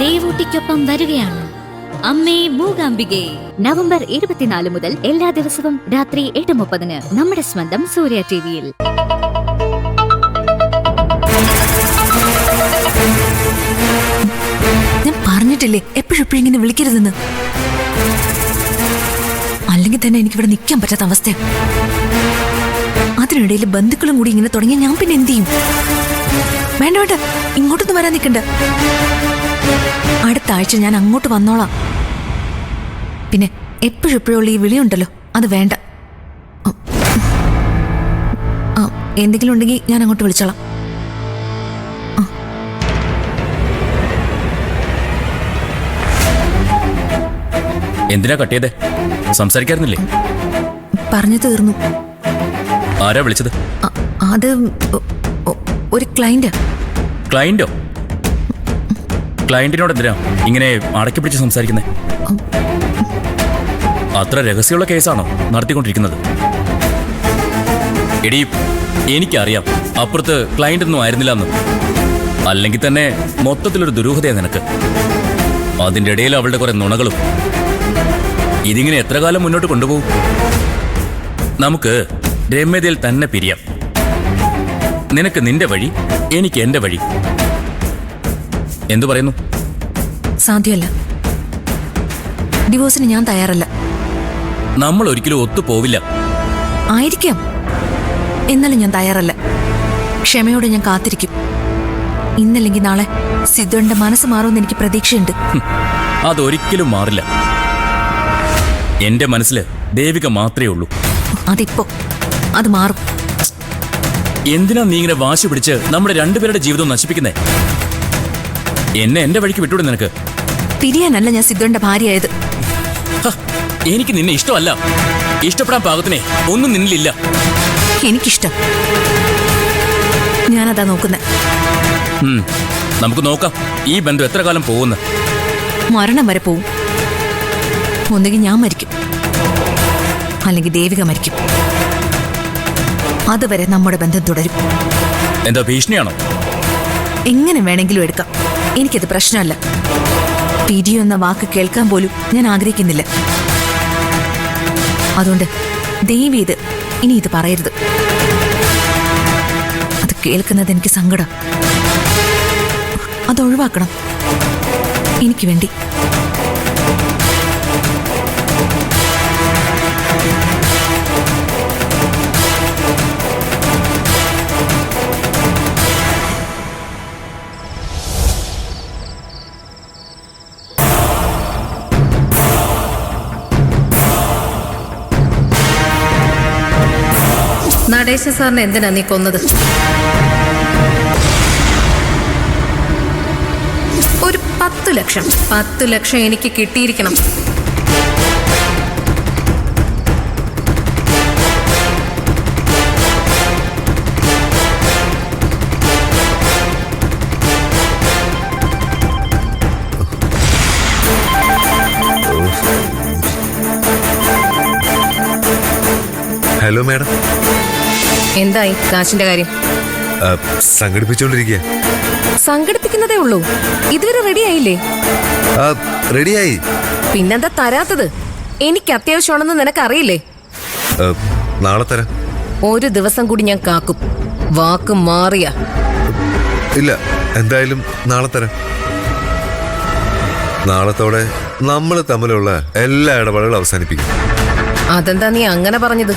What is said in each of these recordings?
ദേവൂട്ടിക്കൊപ്പം വരികയാണ് അമ്മേ മൂകാംബികെ. നവംബർ 24 മുതൽ എല്ലാ ദിവസവും രാത്രി 8:30 നമ്മുടെ സ്വന്തം സൂര്യ ടിവിയിൽ. ഞാൻ പറഞ്ഞിട്ടില്ലേ എപ്പോഴും ഇങ്ങനെ വിളിക്കരുതെന്ന്. അല്ലെങ്കിൽ തന്നെ എനിക്കിവിടെ നിൽക്കാൻ പറ്റാത്ത അവസ്ഥ. അതിനിടയിൽ ബന്ധുക്കളും കൂടി ഇങ്ങനെ തുടങ്ങിയ ഞാൻ പിന്നെ എന്ത് ചെയ്യും? വേണ്ട വേണ്ട, ഇങ്ങോട്ടൊന്നും വരാൻ നിൽക്കണ്ട. അടുത്ത ആഴ്ച ഞാൻ അങ്ങോട്ട് വന്നോളാം. പിന്നെ എപ്പോഴുള്ള ഈ വിളിയുണ്ടല്ലോ, അത് വേണ്ട. എന്തെങ്കിലും ഉണ്ടെങ്കിൽ ഞാൻ അങ്ങോട്ട് വിളിച്ചോളാം. എന്തിനാ കട്ടിയതേ? സംസാരിക്കാറുന്നില്ലേ? പറഞ്ഞു തീർന്നു. ആരാ വിളിച്ചത്? അത് ഒരു ക്ലയന്റ്. ക്ലയന്റോ? ക്ലയന്റിനോട് എന്തിനാ ഇങ്ങനെ അടക്കി പിടിച്ച് സംസാരിക്കുന്നേ? അത്ര രഹസ്യമുള്ള കേസാണോ നടത്തിക്കൊണ്ടിരിക്കുന്നത്? എടീ, എനിക്കറിയാം അപ്പുറത്ത് ക്ലയന്റ് ഒന്നും ആയിരുന്നില്ല എന്ന്. അല്ലെങ്കിൽ തന്നെ മൊത്തത്തിലൊരു ദുരൂഹതയാ നിനക്ക്. അതിൻ്റെ ഇടയിൽ അവളുടെ കുറെ നുണകളും. ഇതിങ്ങനെ എത്ര കാലം മുന്നോട്ട് കൊണ്ടുപോകും? നമുക്ക് രമ്യതയിൽ തന്നെ പിരിയാം. നിനക്ക് നിന്റെ വഴി, എനിക്ക് എന്റെ വഴി. എന്തു പറയുന്നു? സാധ്യമല്ല. ഡിവോഴ്സിന് ഞാൻ തയ്യാറല്ല. നമ്മൾ ഒരിക്കലും ഒത്തുപോവില്ല. ആയിരിക്കാം, എന്നാലും ഞാൻ തയ്യാറല്ല. ക്ഷമയോടെ ഞാൻ കാത്തിരിക്കും. ഇന്നല്ലെങ്കിൽ നാളെ സിദ്ധുവിന്റെ മനസ്സ് മാറുമെന്ന് എനിക്ക് പ്രതീക്ഷയുണ്ട്. അതൊരിക്കലും മാറില്ല. എന്റെ മനസ്സിൽ ദേവിക മാത്രമേ ഉള്ളൂ. അതിപ്പോ അത് മാറും. എന്തിനാ നീ ഇങ്ങനെ വാശി പിടിച്ച് നമ്മുടെ രണ്ടുപേരുടെ ജീവിതം നശിപ്പിക്കുന്നേ? എന്നെ എന്റെ വഴിക്ക് വിട്ടൂടെ നിനക്ക്? പിരിയാനല്ല ഞാൻ സിദ്ധുവിന്റെ ഭാര്യയായത്. എനിക്ക് നിന്നെ ഇഷ്ടമല്ല. ഇഷ്ടപ്പെടാൻ പാകത്തിനെ ഒന്നും നിന്നിലില്ല. എനിക്കിഷ്ടം. ഞാനതാ നോക്കുന്നത്. നമുക്ക് നോക്കാം ഈ ബന്ധം എത്ര കാലം പോകുന്നു. മരണം വരെ പോവും. ഒന്നുകിൽ ഞാൻ മരിക്കും, അല്ലെങ്കിൽ ദേവിക മരിക്കും. അതുവരെ നമ്മുടെ ബന്ധം തുടരും. എന്താ ഭീഷണിയാണോ? എങ്ങനെ വേണമെങ്കിലും എടുക്കാം. എനിക്കത് പ്രശ്നമല്ല. പിരിയെന്ന വാക്ക് കേൾക്കാൻ പോലും ഞാൻ ആഗ്രഹിക്കുന്നില്ല. അതുകൊണ്ട് ദേവി ഇനി ഇത് പറയരുത്. അത് കേൾക്കുന്നത് എനിക്ക് സങ്കടം. അതൊഴിവാക്കണം എനിക്ക് വേണ്ടി. നടേശൻ സാറിനെ എന്തിനാ നീ കൊന്നത്? ഒരു 10 ലക്ഷം 10 ലക്ഷം എനിക്ക് കിട്ടിയിരിക്കണം. Hello madam. എന്തായി കാശിന്റെ കാര്യം? സംഘടിപ്പിച്ചോണ്ടിരിക്കുക. സംഘടിപ്പിക്കുന്നതേ ഉള്ളൂ, ഇതുവരെ റെഡി ആയില്ലേ? റെഡിയായി. പിന്നെന്താ തരാത്തത്? എനിക്ക് അത്യാവശ്യമാണെന്ന് നിനക്കറിയില്ലേ? നാളെ തരാം. ഒരു ദിവസം കൂടി ഞാൻ കാക്കും. വാക്ക് മാറിയ ഇല്ല, എന്തായാലും നാളെ തരാം. നാളത്തോടെ നമ്മൾ തമ്മിലുള്ള എല്ലാ ഇടപാടുകളും അവസാനിപ്പിക്കും. അതെന്താ നീ അങ്ങനെ പറഞ്ഞത്?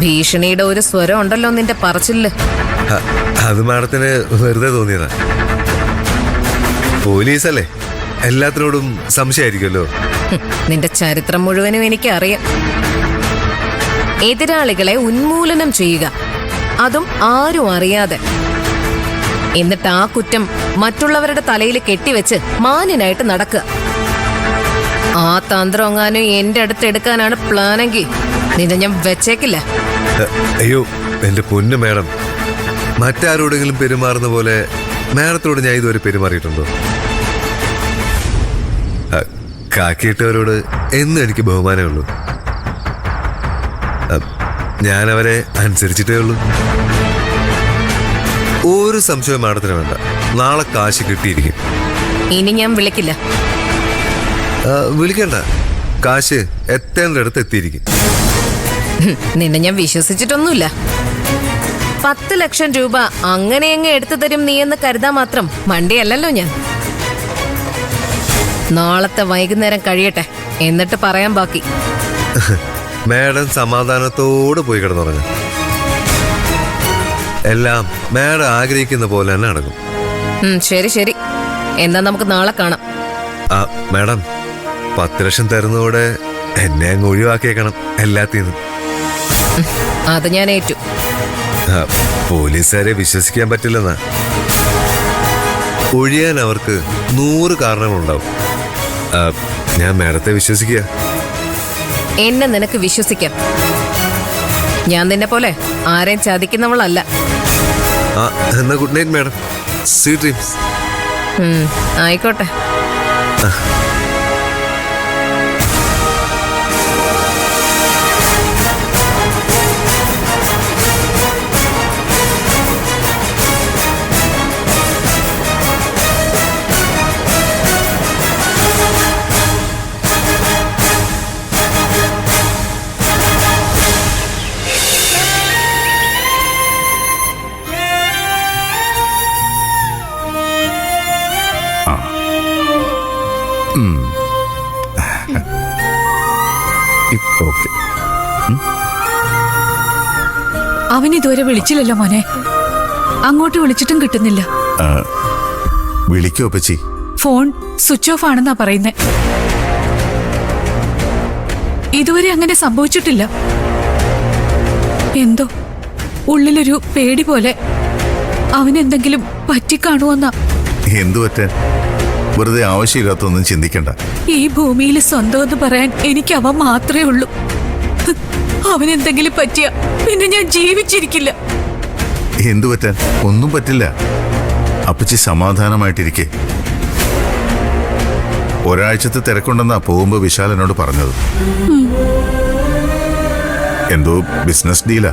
ഭീഷണിയുടെ ഒരു സ്വരം ഉണ്ടല്ലോ നിന്റെ പറച്ചില്. അത് മാഡത്തിന് വെറുതെ തോന്നിയതാ. പോലീസല്ലേ, എല്ലാത്തിനോടും സംശയമായിരിക്കുമല്ലോ. നിന്റെ ചരിത്രം മുഴുവനും എനിക്ക് അറിയാം. എതിരാളികളെ ഉന്മൂലനം ചെയ്യുക, അതും ആരും അറിയാതെ. എന്നിട്ട് ആ കുറ്റം മറ്റുള്ളവരുടെ തലയിൽ കെട്ടിവെച്ച് മാന്യനായിട്ട് നടക്കുക. ആ തന്ത്രം എങ്ങാനും എന്റെ അടുത്ത് എടുക്കാനാണ് പ്ലാനെങ്കിൽ നിന്നെ ഞാൻ വെച്ചേക്കില്ല. അയ്യോ എന്റെ പൊന്നു മാഡം, മറ്റാരോടെങ്കിലും പെരുമാറുന്ന പോലെ മാഡത്തോട് ഞാൻ ഇതുവരെ പെരുമാറിയിട്ടുണ്ടോ? കാക്കിയിട്ടവരോട് എന്നും എനിക്ക് ബഹുമാനമേ ഉള്ളൂ. ഞാനവരെ അനുസരിച്ചിട്ടേ ഉള്ളൂ. ഒരു സംശയം മാഡത്തിന് വേണ്ട, നാളെ കാശ് കിട്ടിയിരിക്കും. ഇനി ഞാൻ വിളിക്കില്ല. വിളിക്കണ്ട, കാശ് എത്തേണ്ടടുത്ത് എത്തിയിരിക്കും. നിന്നെ ഞാൻ വിശ്വസിച്ചിട്ടൊന്നുമില്ല. 10 ലക്ഷം രൂപ അങ്ങനെ അങ്ങ് എടുത്തു തരും നീ എന്ന് കരുതാൻ മാത്രം മണ്ടിയല്ലല്ലോ ഞാൻ. നാളത്തെ വൈകുന്നേരം കഴിയട്ടെ, എന്നിട്ട് പറയാൻ ബാക്കി. മാഡം സമാധാനത്തോട് പോയി കിടന്നുറങ്ങും. എല്ലാം മാഡം ആഗ്രഹിക്കുന്ന പോലെ തന്നെ നടക്കും. ശരി ശരി, എന്നാ നമുക്ക് നാളെ കാണാം. മാഡം 10 ലക്ഷം തരുന്നതോടെ എന്നെ അങ്ങ് ഒഴിവാക്കിയേക്കണം എല്ലാത്തിന്നും. അത് ഞാൻ ഏറ്റു. പോലീസുകാരെ വിശ്വസിക്കാൻ പറ്റില്ലെന്നാ. ഒഴിയാൻ അവർക്ക് 100 കാരണങ്ങളുണ്ടാവും. ഞാൻ മാഡത്തെ വിശ്വസിക്കുക. എന്നെ നിനക്ക് വിശ്വസിക്കാം. ഞാൻ നിന്നെ പോലെ ആരെയും ചതിക്കുന്നവളല്ല. എന്നാ good night madam. Sweet dreams. ആയിക്കോട്ടെ. അവൻ ഇതുവരെ വിളിച്ചില്ലല്ലോ മോനെ. അങ്ങോട്ട് വിളിച്ചിട്ടും കിട്ടുന്നില്ല. വിളിക്കോ പച്ചി? ഫോൺ സ്വിച്ച് ഓഫ് ആണെന്നാ പറയുന്നേ. ഇതുവരെ അങ്ങനെ സംഭവിച്ചിട്ടില്ല. എന്തോ ഉള്ളിലൊരു പേടി പോലെ. അവനെന്തെങ്കിലും പറ്റിക്കാണുവെന്നാ. എന്തു പറ്റാൻ? വെറുതെ ആവശ്യമില്ലാത്തൊന്നും ചിന്തിക്കണ്ട. ഈ ഭൂമിയിൽ സ്വന്തം എന്ന് പറയാൻ എനിക്ക് അവൻ മാത്രമേ ഉള്ളൂ. അവനെന്തെങ്കിലും പറ്റിയ പിന്നെ ഞാൻ ജീവിച്ചിരിക്കില്ല. എന്തു പറ്റാൻ? ഒന്നും പറ്റില്ല. അപ്പച്ചി സമാധാനമായിട്ടിരിക്കെ. ഒരാഴ്ചത്തെ തിരക്കുണ്ടെന്നാ പോകുമ്പോ വിശാൽ എന്നോട് പറഞ്ഞത്. എന്തോ ബിസിനസ് ഡീലാ.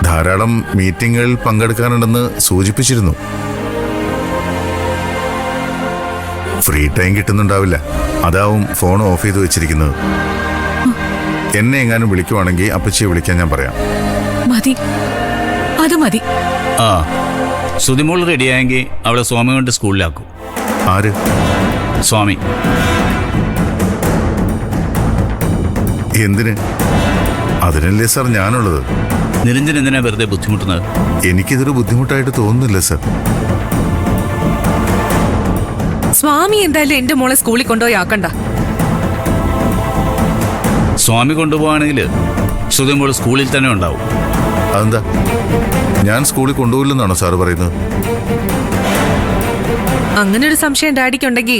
ധാരാളം മീറ്റിങ്ങുകളിൽ പങ്കെടുക്കാനുണ്ടെന്ന് സൂചിപ്പിച്ചിരുന്നു. ഫ്രീ ടൈം കിട്ടുന്നുണ്ടാവില്ല. അതാവും ഫോൺ ഓഫ് ചെയ്ത് വെച്ചിരിക്കുന്നത്. എന്നെ എങ്ങാനും വിളിക്കുവാണെങ്കിൽ അപ്പച്ചിയെ വിളിക്കാൻ ഞാൻ പറയാം. മതി, അത് മതി. ആ, സുതിമോൾ റെഡിയായെങ്കിൽ അവളെ സ്വാമി കൊണ്ട് സ്കൂളിലാക്കും. ആര്? സ്വാമി. എന്തിന്? അതിനല്ലേ സാർ ഞാനുള്ളത്. നിരഞ്ജൻ എന്തിനാ വെറുതെ ബുദ്ധിമുട്ടുന്നത്? എനിക്കിതൊരു ബുദ്ധിമുട്ടായിട്ട് തോന്നുന്നില്ല സാർ. സ്വാമി എന്തായാലും എന്റെ മോളെ സ്കൂളിൽ കൊണ്ടുപോയി ആക്കണ്ട. സ്വാമി കൊണ്ടുപോവാണെങ്കിൽ സുതിമോൾ സ്കൂളിൽ തന്നെ ഉണ്ടാവും. അതെന്താ? ഞാൻ സ്കൂളിൽ കൊണ്ടുപോയില്ലെന്നാണോ സാറ് പറയുന്നത്? അങ്ങനെ ഒരു സംശയം ഡാഡിക്കുണ്ടെങ്കിൽ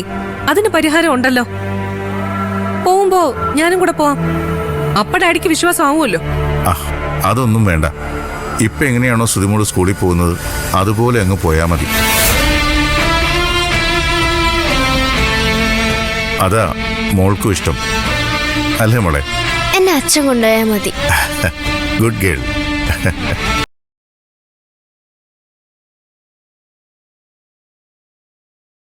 അതിന് പരിഹാരം ഉണ്ടല്ലോ. പോകുമ്പോ ഞാനും കൂടെ പോവാം. അപ്പ ഡാഡിക്ക് വിശ്വാസം ആവുമല്ലോ. അതൊന്നും വേണ്ട. ഇപ്പൊ എങ്ങനെയാണോ സുതിമോൾ സ്കൂളിൽ പോകുന്നത് അതുപോലെ അങ്ങ് പോയാ മതി. അതാ മോൾക്കും ഇഷ്ടം അല്ലേ മോളെ? എന്നെ അച്ഛൻ കൊണ്ടുപോയാൽ മതി. Good girl.